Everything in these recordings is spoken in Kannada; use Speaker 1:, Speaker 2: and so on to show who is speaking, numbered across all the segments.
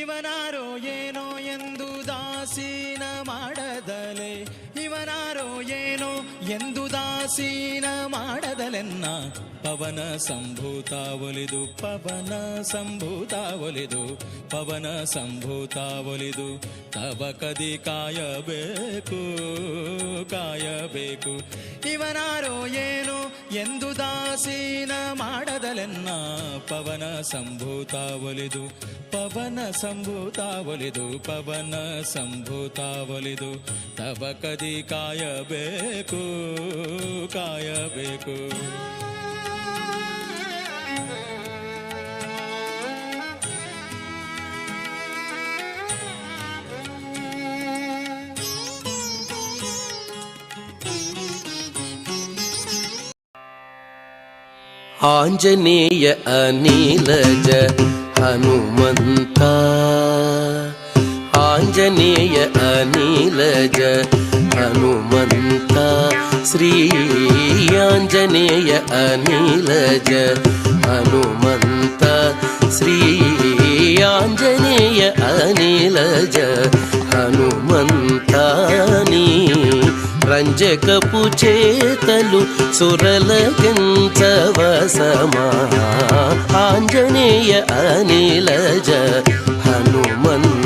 Speaker 1: ಇವನಾರೋ ಏನೋ ಎಂದು ದಾಸೀನ ಮಾಡದಲೆ, ಇವನಾರೋ ಏನೋ ಎಂದು ದಾಸೀನ ಮಾಡದಲೆನ್ನ. ಪವನ ಸಂಭೂತ ಒಲಿದು ಪವನ ಸಂಭೂತ ಒಲಿದು ಪವನ ಸಂಭೂತ ಒಲಿದು ತವ ಕದಿ ಕಾಯಬೇಕು ಕಾಯಬೇಕು. ಇವನಾರೋ ಏನೋ ಎಂದು ದಾಸೀನ ಮಾಡದಲೆನ್ನ. ಪವನ ಸಂಭೂತ ಒಲಿದು ಪವನ ಸಂಭೂತ ಒಲಿದು ಪವನ ಸಂಭೂತ ಒಲಿದು ತವ ಕದಿ ಕಾಯಬೇಕು ಕಾಯಬೇಕು.
Speaker 2: ಆಂಜನೇಯ ಅನಿಲಜ ಹನುಮಂತ, ಆಂಜನೇಯ ಅನಿಲಜ ಹನುಮಂತ, ಶ್ರೀ ಆಂಜನೇಯ ಅನಿಲಜ ಹನುಮಂತ, ಶ್ರೀ ಆಂಜನೇಯ ಅನಿಲಜ ಹನುಮಂತ. ನೀ ರಂಜಕಪು చేతలు సురలకించవ సమా, ఆంజనేయ అనిలజ హనుమంతాని.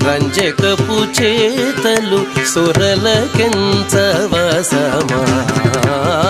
Speaker 2: రంజకపు చేతలు సురలకించవ సమా.